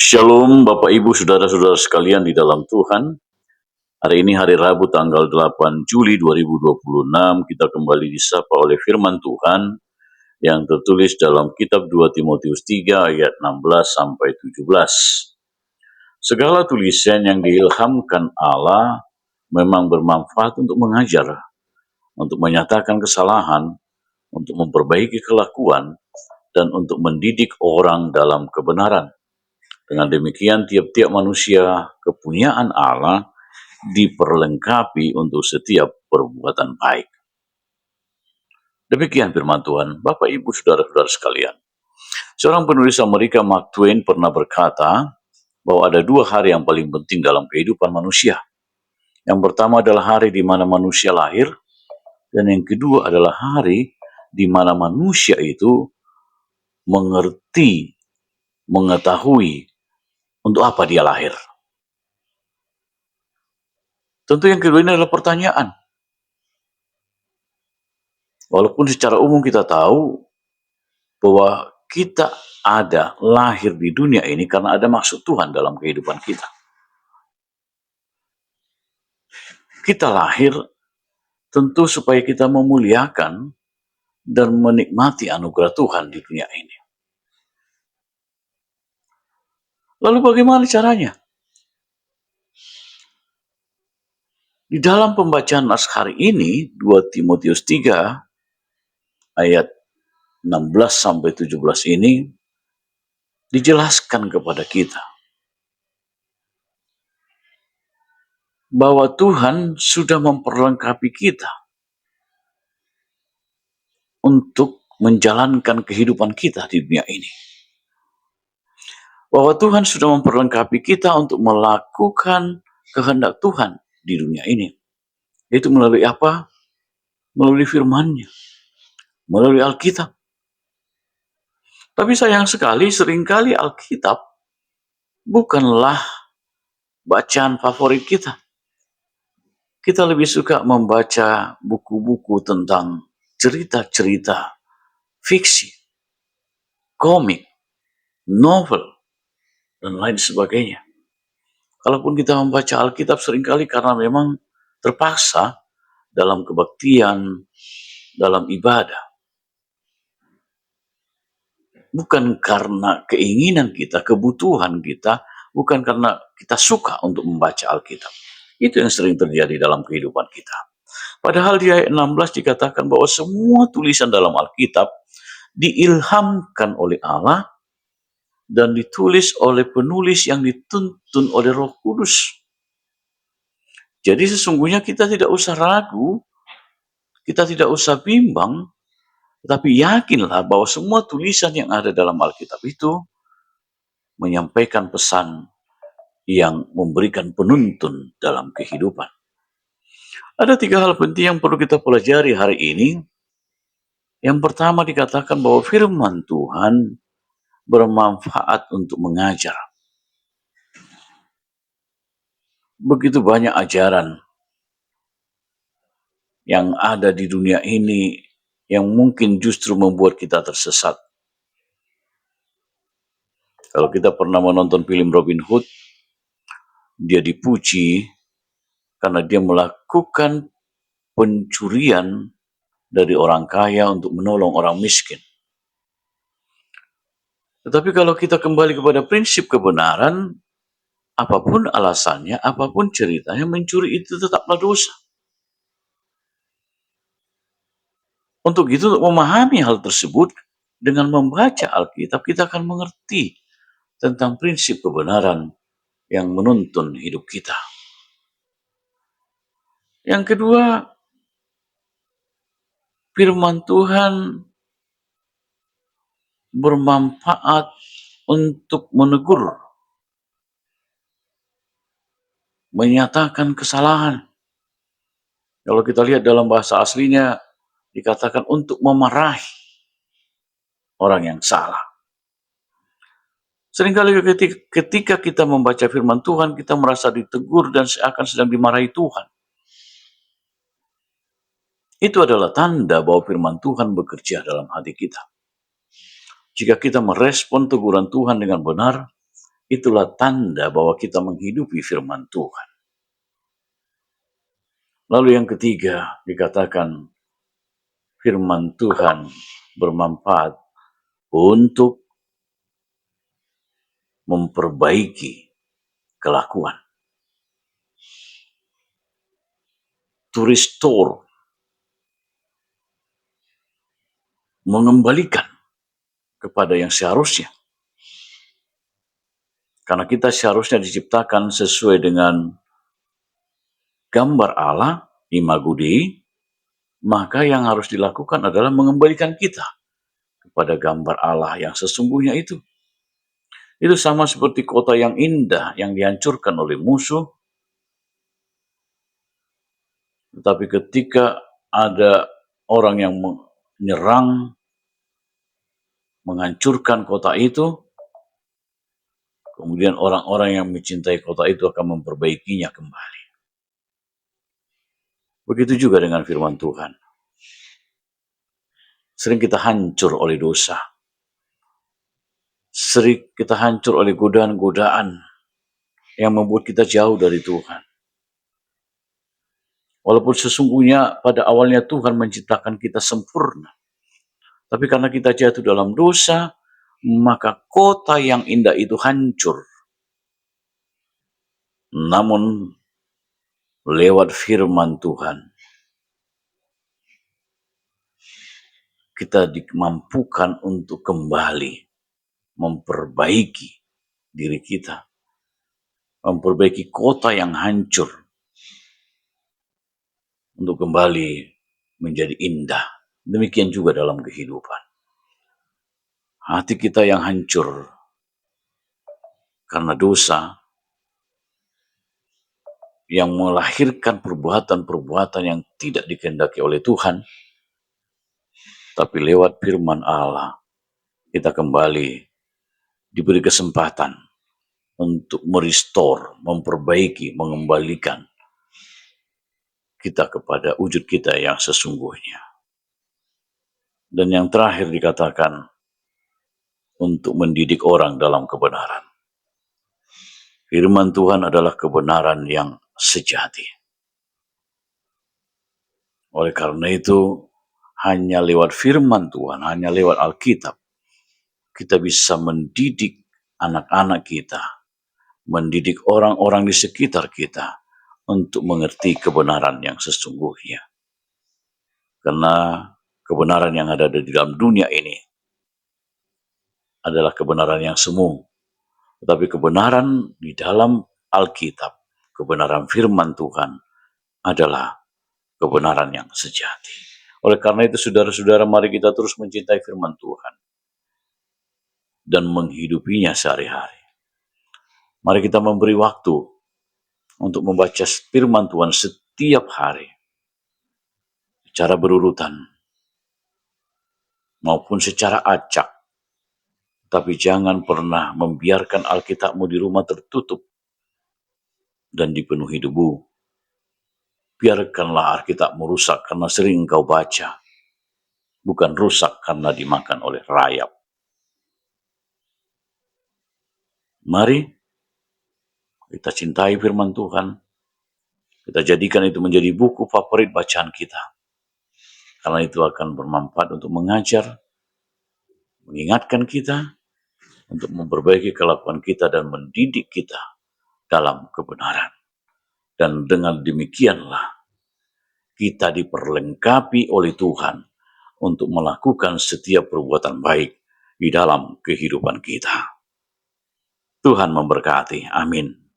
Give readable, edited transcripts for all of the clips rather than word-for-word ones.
Shalom Bapak Ibu Saudara-saudara sekalian di dalam Tuhan. Hari ini hari Rabu tanggal 8 Juli 2026 kita kembali disapa oleh firman Tuhan yang tertulis dalam kitab 2 Timotius 3 ayat 16 sampai 17. Segala tulisan yang diilhamkan Allah memang bermanfaat untuk mengajar, untuk menyatakan kesalahan, untuk memperbaiki kelakuan, dan untuk mendidik orang dalam kebenaran. Dengan demikian, tiap-tiap manusia kepunyaan Allah diperlengkapi untuk setiap perbuatan baik. Demikian firman Tuhan, Bapak, Ibu, Saudara-saudara sekalian. Seorang penulis Amerika, Mark Twain, pernah berkata bahwa ada dua hari yang paling penting dalam kehidupan manusia. Yang pertama adalah hari di mana manusia lahir, dan yang kedua adalah hari di mana manusia itu mengerti, mengetahui untuk apa dia lahir. Tentu yang kedua ini adalah pertanyaan. Walaupun secara umum kita tahu bahwa kita ada lahir di dunia ini karena ada maksud Tuhan dalam kehidupan kita. Kita lahir tentu supaya kita memuliakan dan menikmati anugerah Tuhan di dunia ini. Lalu bagaimana caranya? Di dalam pembacaan nas hari ini, 2 Timotius 3 ayat 16 sampai 17 ini dijelaskan kepada kita bahwa Tuhan sudah memperlengkapi kita untuk menjalankan kehidupan kita di dunia ini. Bahwa Tuhan sudah memperlengkapi kita untuk melakukan kehendak Tuhan di dunia ini. Itu melalui apa? Melalui firman-Nya, melalui Alkitab. Tapi sayang sekali, seringkali Alkitab bukanlah bacaan favorit kita. Kita lebih suka membaca buku-buku tentang cerita-cerita fiksi, komik, novel, dan lain sebagainya. Kalaupun kita membaca Alkitab seringkali karena memang terpaksa dalam kebaktian, dalam ibadah. Bukan karena keinginan kita, kebutuhan kita, bukan karena kita suka untuk membaca Alkitab. Itu yang sering terjadi dalam kehidupan kita. Padahal di ayat 16 dikatakan bahwa semua tulisan dalam Alkitab diilhamkan oleh Allah dan ditulis oleh penulis yang dituntun oleh Roh Kudus. Jadi sesungguhnya kita tidak usah ragu, kita tidak usah bimbang, tetapi yakinlah bahwa semua tulisan yang ada dalam Alkitab itu menyampaikan pesan yang memberikan penuntun dalam kehidupan. Ada 3 hal penting yang perlu kita pelajari hari ini. Yang pertama dikatakan bahwa firman Tuhan bermanfaat untuk mengajar. Begitu banyak ajaran yang ada di dunia ini yang mungkin justru membuat kita tersesat. Kalau kita pernah menonton film Robin Hood, dia dipuji karena dia melakukan pencurian dari orang kaya untuk menolong orang miskin. Tetapi kalau kita kembali kepada prinsip kebenaran, apapun alasannya, apapun ceritanya, mencuri itu tetaplah dosa. Untuk itu, untuk memahami hal tersebut, dengan membaca Alkitab, kita akan mengerti tentang prinsip kebenaran yang menuntun hidup kita. Yang kedua, firman Tuhan bermanfaat untuk menegur, menyatakan kesalahan. Kalau kita lihat dalam bahasa aslinya, dikatakan untuk memarahi orang yang salah. Seringkali ketika kita membaca firman Tuhan, kita merasa ditegur dan seakan sedang dimarahi Tuhan. Itu adalah tanda bahwa firman Tuhan bekerja dalam hati kita. Jika kita merespon teguran Tuhan dengan benar, itulah tanda bahwa kita menghidupi firman Tuhan. Lalu yang ketiga, dikatakan firman Tuhan bermanfaat untuk memperbaiki kelakuan. To restore, mengembalikan kepada yang seharusnya. Karena kita seharusnya diciptakan sesuai dengan gambar Allah, imago Dei, maka yang harus dilakukan adalah mengembalikan kita kepada gambar Allah yang sesungguhnya itu. Itu sama seperti kota yang indah yang dihancurkan oleh musuh, tetapi ketika ada orang yang menyerang, menghancurkan kota itu, kemudian orang-orang yang mencintai kota itu akan memperbaikinya kembali. Begitu juga dengan firman Tuhan. Sering kita hancur oleh dosa. Sering kita hancur oleh godaan-godaan yang membuat kita jauh dari Tuhan. Walaupun sesungguhnya pada awalnya Tuhan menciptakan kita sempurna. Tapi karena kita jatuh dalam dosa, maka kota yang indah itu hancur. Namun lewat firman Tuhan, kita dimampukan untuk kembali memperbaiki diri kita. Memperbaiki kota yang hancur untuk kembali menjadi indah. Demikian juga dalam kehidupan. Hati kita yang hancur karena dosa, yang melahirkan perbuatan-perbuatan yang tidak dikehendaki oleh Tuhan, tapi lewat firman Allah, kita kembali diberi kesempatan untuk merestore, memperbaiki, mengembalikan kita kepada wujud kita yang sesungguhnya. Dan yang terakhir dikatakan, untuk mendidik orang dalam kebenaran. Firman Tuhan adalah kebenaran yang sejati. Oleh karena itu, hanya lewat firman Tuhan, hanya lewat Alkitab, kita bisa mendidik anak-anak kita, mendidik orang-orang di sekitar kita untuk mengerti kebenaran yang sesungguhnya. Karena kebenaran yang ada di dalam dunia ini adalah kebenaran yang semu. Tetapi kebenaran di dalam Alkitab, kebenaran firman Tuhan adalah kebenaran yang sejati. Oleh karena itu, saudara-saudara, mari kita terus mencintai firman Tuhan dan menghidupinya sehari-hari. Mari kita memberi waktu untuk membaca firman Tuhan setiap hari, secara berurutan, maupun secara acak. Tapi jangan pernah membiarkan Alkitabmu di rumah tertutup dan dipenuhi debu. Biarkanlah Alkitabmu rusak karena sering engkau baca, bukan rusak karena dimakan oleh rayap. Mari kita cintai firman Tuhan, kita jadikan itu menjadi buku favorit bacaan kita. Karena itu akan bermanfaat untuk mengajar, mengingatkan kita, untuk memperbaiki kelakuan kita dan mendidik kita dalam kebenaran. Dan dengan demikianlah kita diperlengkapi oleh Tuhan untuk melakukan setiap perbuatan baik di dalam kehidupan kita. Tuhan memberkati. Amin.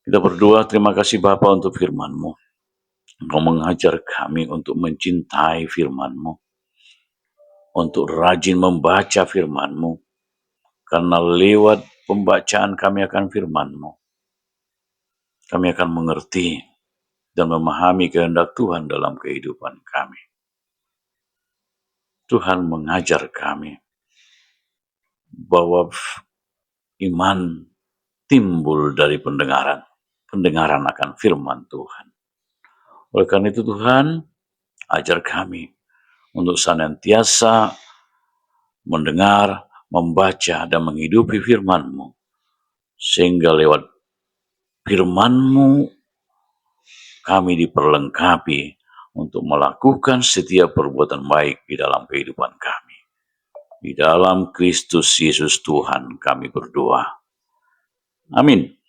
Kita berdoa, terima kasih Bapa untuk firman-Mu. Engkau mengajar kami untuk mencintai firman-Mu, untuk rajin membaca firman-Mu, karena lewat pembacaan kami akan firman-Mu, kami akan mengerti dan memahami kehendak Tuhan dalam kehidupan kami. Tuhan mengajar kami bahwa iman timbul dari pendengaran. Pendengaran akan firman Tuhan. Oleh karena itu Tuhan, ajar kami untuk senantiasa mendengar, membaca, dan menghidupi firman-Mu. sehingga lewat firman-Mu kami diperlengkapi untuk melakukan setiap perbuatan baik di dalam kehidupan kami. Di dalam Kristus Yesus Tuhan kami berdoa. Amin.